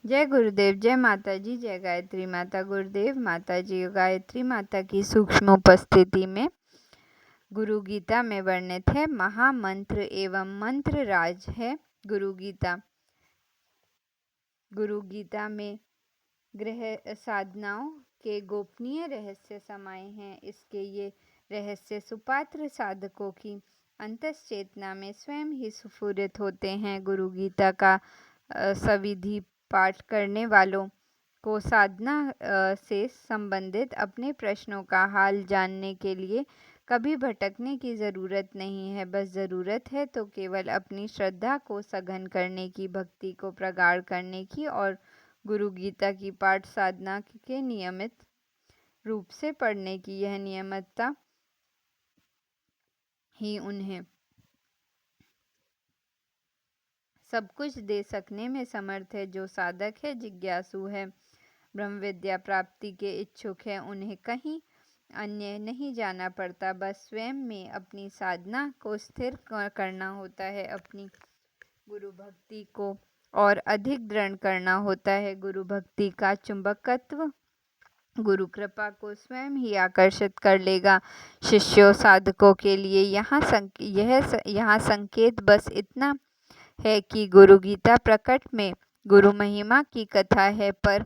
जय गुरुदेव, जय माता जी, जय गायत्री माता। गुरुदेव माता जी गायत्री माता की सूक्ष्म उपस्थिति में गुरु गीता में वर्णित है महामंत्र एवं मंत्र राज है गुरु गीता। गुरु गीता में ग्रह साधनाओं के गोपनीय रहस्य समाये हैं। इसके ये रहस्य सुपात्र साधकों की अंतश्चेतना में स्वयं ही स्फुरित होते हैं। गुरु गीता का सविधि पाठ करने वालों को साधना से संबंधित अपने प्रश्नों का हाल जानने के लिए कभी भटकने की ज़रूरत नहीं है। बस ज़रूरत है तो केवल अपनी श्रद्धा को सघन करने की, भक्ति को प्रगाढ़ करने की और गुरु गीता की पाठ साधना के नियमित रूप से पढ़ने की। यह नियमितता ही उन्हें सब कुछ दे सकने में समर्थ है। जो साधक है, जिज्ञासु है, ब्रह्म विद्या प्राप्ति के इच्छुक है, उन्हें कहीं अन्य नहीं जाना पड़ता। बस स्वयं में अपनी साधना को स्थिर करना होता है, अपनी गुरु भक्ति को और अधिक दृढ़ करना होता है। गुरु भक्ति का चुंबकत्व गुरु कृपा को स्वयं ही आकर्षित कर लेगा। शिष्यों साधकों के लिए यहाँ संकेत बस इतना है कि गुरु गीता प्रकट में गुरु महिमा की कथा है, पर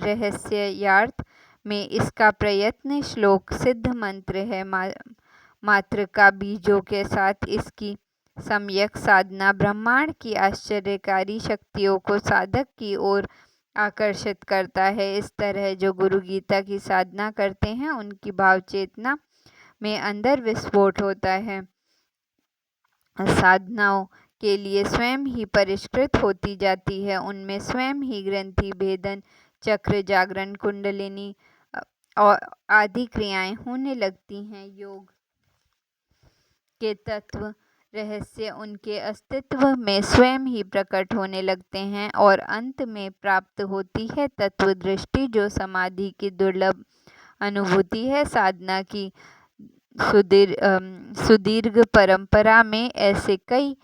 रहस्यार्थ में इसका प्रयत्न श्लोक सिद्ध मंत्र है। मात्र का बीजों के साथ इसकी सम्यक साधना ब्रह्मांड की आश्चर्यकारी शक्तियों को साधक की ओर आकर्षित करता है। इस तरह जो गुरु गीता की साधना करते हैं, उनकी भाव चेतना में अंदर विस्फोट होता है, साधनाओं के लिए स्वयं ही परिष्कृत होती जाती है। उनमें स्वयं ही ग्रंथि भेदन, चक्र, जागरण, कुंडलिनी और आदि क्रियाएं होने लगती हैं। योग के तत्व रहस्य उनके अस्तित्व में स्वयं ही प्रकट होने लगते हैं और अंत में प्राप्त होती है तत्व दृष्टि, जो समाधि की दुर्लभ अनुभूति है। साधना की सुदीर्घ परंपरा में ऐसे कई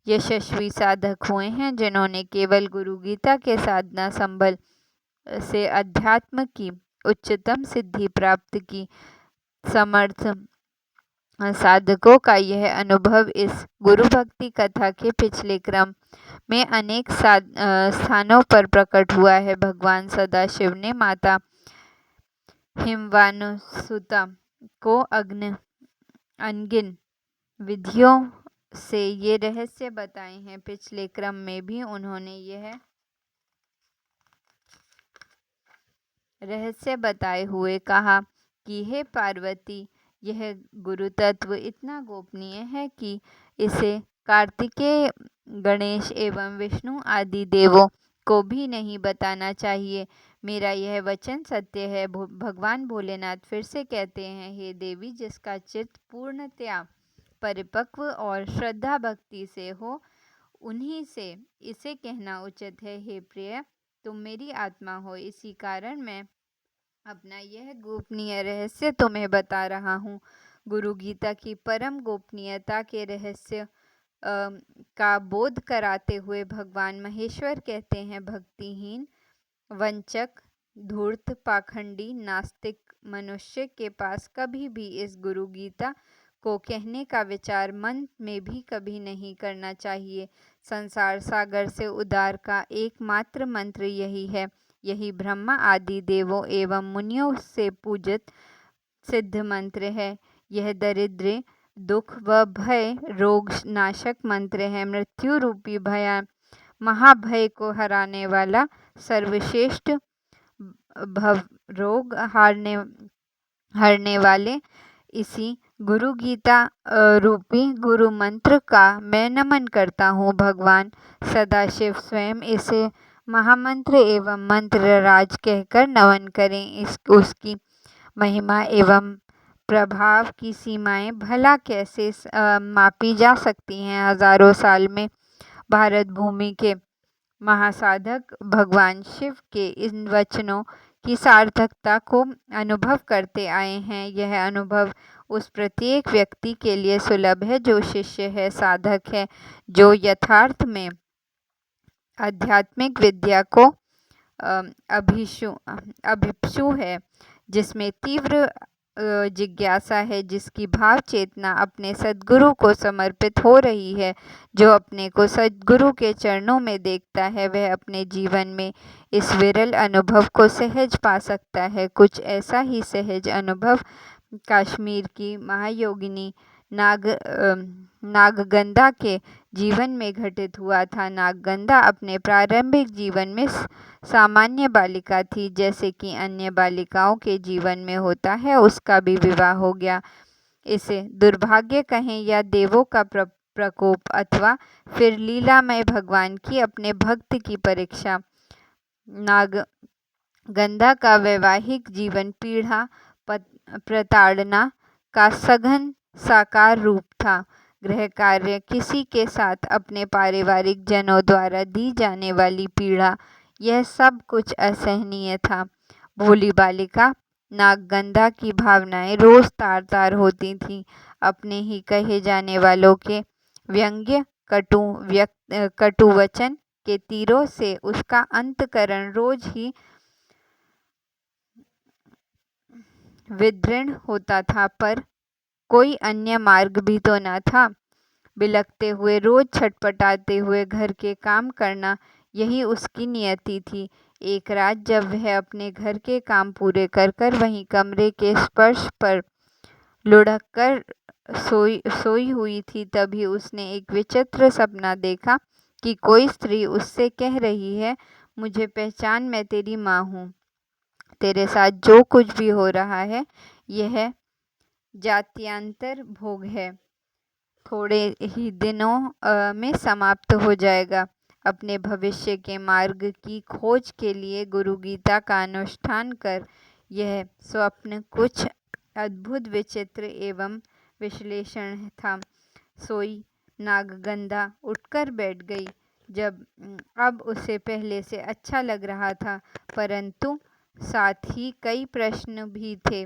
यशस्वी साधक हुए हैं जिन्होंने केवल गुरु गीता के साधना संबल से अध्यात्म की उच्चतम सिद्धि प्राप्त की। समर्थ साधकों का यह अनुभव इस गुरु भक्ति कथा के पिछले क्रम में अनेक स्थानों पर प्रकट हुआ है। भगवान सदाशिव ने माता हिमवानुसुता को अनगिन विधियों से ये रहस्य बताए हैं। पिछले क्रम में भी उन्होंने यह रहस्य बताए हुए कहा कि हे पार्वती, यह गुरु तत्व इतना गोपनीय है कि इसे कार्तिकेय, गणेश एवं विष्णु आदि देवों को भी नहीं बताना चाहिए। मेरा यह वचन सत्य है। भगवान भोलेनाथ फिर से कहते हैं, हे देवी, जिसका चित्त पूर्णतया परिपक्व और श्रद्धा भक्ति से हो, उन्हीं से इसे कहना उचित है। हे प्रिय, तुम मेरी आत्मा हो, इसी कारण मैं अपना यह गोपनीय रहस्य तुम्हें बता रहा हूँ। गुरु गीता की परम गोपनीयता के रहस्य का बोध कराते हुए भगवान महेश्वर कहते हैं, भक्तिहीन, वंचक, धूर्त, पाखंडी, नास्तिक मनुष्य के पास कभी भी इस गुरु गीता को कहने का विचार मन में भी कभी नहीं करना चाहिए। संसार सागर से उद्धार का एकमात्र मंत्र यही है। यही ब्रह्मा आदि देवों एवं मुनियों से पूजित सिद्ध मंत्र है। यह दरिद्र, दुख व भय रोग नाशक मंत्र है। मृत्यु रूपी महाभय को हराने वाला, सर्वश्रेष्ठ भव रोग हरने वाले इसी गुरु गीता रूपी गुरु मंत्र का मैं नमन करता हूँ। भगवान सदाशिव स्वयं इसे महामंत्र एवं मंत्र राज कहकर नमन करें। उसकी महिमा एवं प्रभाव की सीमाएं भला कैसे मापी जा सकती हैं। हजारों साल में भारत भूमि के महासाधक भगवान शिव के इन वचनों की सार्थकता को अनुभव करते आए हैं। यह अनुभव उस प्रत्येक व्यक्ति के लिए सुलभ है जो शिष्य है, साधक है, जो यथार्थ में आध्यात्मिक विद्या को अभिप्सु है, जिसमें तीव्र जिज्ञासा है, जिसकी भाव चेतना अपने सद्गुरु को समर्पित हो रही है। जो अपने को सद्गुरु के चरणों में देखता है, वह अपने जीवन में इस विरल अनुभव को सहज पा सकता है। कुछ ऐसा ही सहज अनुभव कश्मीर की महायोगिनी नागगंधा के जीवन में घटित हुआ था। नागगंधा अपने प्रारंभिक जीवन में सामान्य बालिका थी, जैसे कि अन्य बालिकाओं के जीवन में होता है। उसका भी विवाह हो गया। इसे दुर्भाग्य कहें या देवों का प्रकोप अथवा फिर लीलामय भगवान की अपने भक्त की परीक्षा। नागगंधा का वैवाहिक जीवन पीड़ा प्रताड़ना का सघन साकार रूप था। गृह कार्य, किसी के साथ अपने पारिवारिक जनों द्वारा दी जाने वाली पीड़ा, यह सब कुछ असहनीय था। भोली बालिका नागगंधा की भावनाएं रोज तार तार होती थीं। अपने ही कहे जाने वालों के व्यंग्य कटु वचन के तीरों से उसका अंतःकरण रोज ही विदीर्ण होता था, पर कोई अन्य मार्ग भी तो न था। बिलखते हुए, रोज छटपटाते हुए घर के काम करना, यही उसकी नियति थी। एक रात जब वह अपने घर के काम पूरे कर कर वहीं कमरे के स्पर्श पर लुढ़क कर सोई हुई थी, तभी उसने एक विचित्र सपना देखा कि कोई स्त्री उससे कह रही है, मुझे पहचान, मैं तेरी माँ हूँ। तेरे साथ जो कुछ भी हो रहा है, यह जात्यांतर भोग है, थोड़े ही दिनों में समाप्त हो जाएगा। अपने भविष्य के मार्ग की खोज के लिए गुरु गीता का अनुष्ठान कर। यह स्वप्न कुछ अद्भुत, विचित्र एवं विश्लेषण था। सोई नागगंधा उठकर बैठ गई। अब उसे पहले से अच्छा लग रहा था, परंतु साथ ही कई प्रश्न भी थे।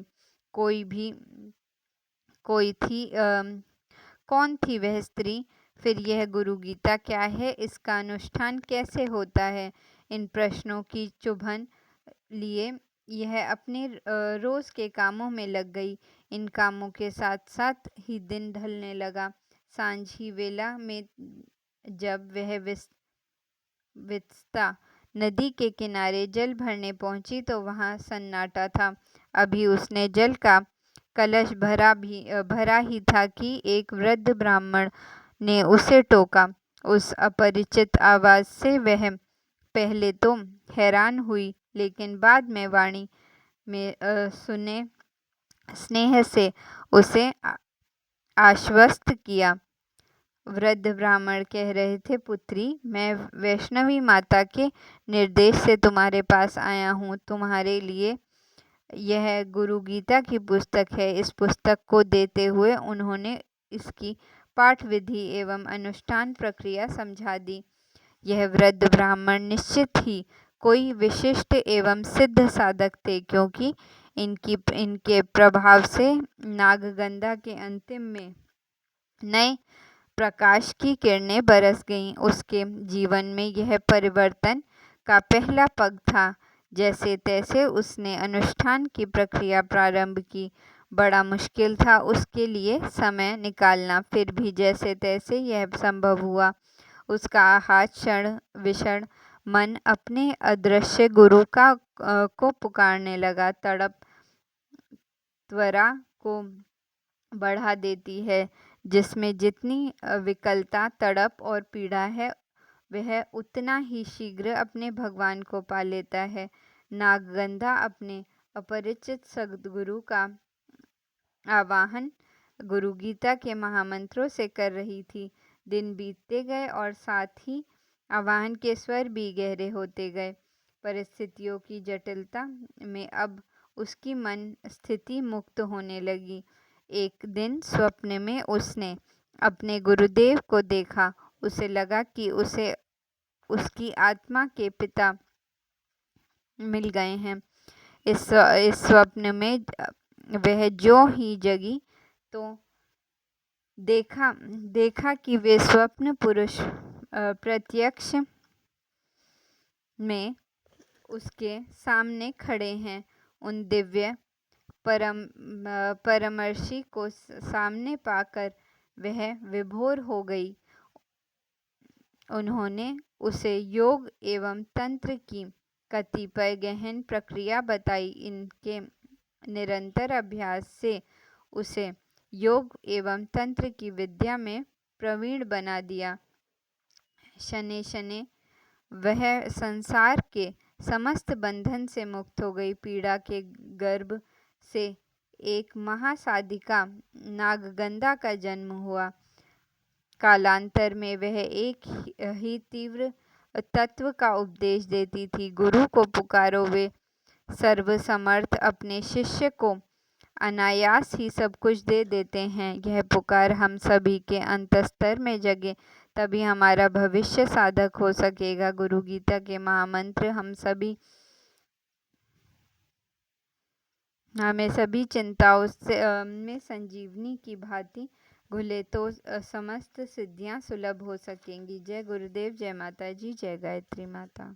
कौन थी वह स्त्री? फिर यह गुरु गीता क्या है? इसका अनुष्ठान कैसे होता है? इन प्रश्नों की चुभन लिए यह अपने रोज के कामों में लग गई। इन कामों के साथ साथ ही दिन ढलने लगा। सांझ ही वेला में जब वह वित्स्ता नदी के किनारे जल भरने पहुंची, तो वहां सन्नाटा था। अभी उसने जल का कलश भरा ही था कि एक वृद्ध ब्राह्मण ने उसे टोका। उस अपरिचित आवाज से वह पहले तो हैरान हुई, लेकिन बाद में वाणी में सुने स्नेह से उसे आश्वस्त किया। वृद्ध ब्राह्मण कह रहे थे, पुत्री, मैं वैष्णवी माता के निर्देश से तुम्हारे पास आया हूँ। तुम्हारे लिए यह गुरु गीता की पुस्तक है। इस पुस्तक को देते हुए उन्होंने इसकी पाठ विधि एवं अनुष्ठान प्रक्रिया समझा दी। यह वृद्ध ब्राह्मण निश्चित ही कोई विशिष्ट एवं सिद्ध साधक थे, क्योंकि इनके प्रभाव से नागगंधा के अंतिम में नए प्रकाश की किरणें बरस गईं। उसके जीवन में यह परिवर्तन का पहला पग था। जैसे तैसे उसने अनुष्ठान की प्रक्रिया प्रारंभ की। बड़ा मुश्किल था उसके लिए समय निकालना, फिर भी जैसे तैसे यह संभव हुआ। उसका आहत क्षण विषण मन अपने अदृश्य गुरु को पुकारने लगा। तड़प त्वरा को बढ़ा देती है। जिसमें जितनी विकलता, तड़प और पीड़ा है, वह उतना ही शीघ्र अपने भगवान को पा लेता है। नागगंधा अपने अपरिचित सद्गुरु का आवाहन गुरु गीता के महामंत्रों से कर रही थी। दिन बीतते गए और साथ ही आवाहन के स्वर भी गहरे होते गए। परिस्थितियों की जटिलता में अब उसकी मन स्थिति मुक्त होने लगी। एक दिन स्वप्न में उसने अपने गुरुदेव को देखा। उसे लगा कि उसे उसकी आत्मा के पिता मिल गए हैं। इस स्वप्न में वह जो ही जगी तो देखा कि वे स्वप्न पुरुष प्रत्यक्ष में उसके सामने खड़े हैं। उन दिव्य परामर्शी को सामने पाकर वह विभोर हो गई। उन्होंने उसे योग एवं तंत्र की कतिपय गहन प्रक्रिया बताई। इनके निरंतर अभ्यास से उसे योग एवं तंत्र की विद्या में प्रवीण बना दिया। शनै शनै वह संसार के समस्त बंधन से मुक्त हो गई। पीड़ा के गर्भ से एक महासाधिका नागगंधा का जन्म हुआ। कालांतर में वह एक ही तीव्र तत्व का उपदेश देती थी। गुरु को पुकारो, वे सर्वसमर्थ अपने शिष्य को अनायास ही सब कुछ दे देते हैं। यह पुकार हम सभी के अंतस्तर में जगे, तभी हमारा भविष्य साधक हो सकेगा। गुरु गीता के महामंत्र हमें सभी चिंताओं में संजीवनी की भांति घुले तो समस्त सिद्धियां सुलभ हो सकेंगी। जय गुरुदेव, जय माता जी, जय गायत्री माता।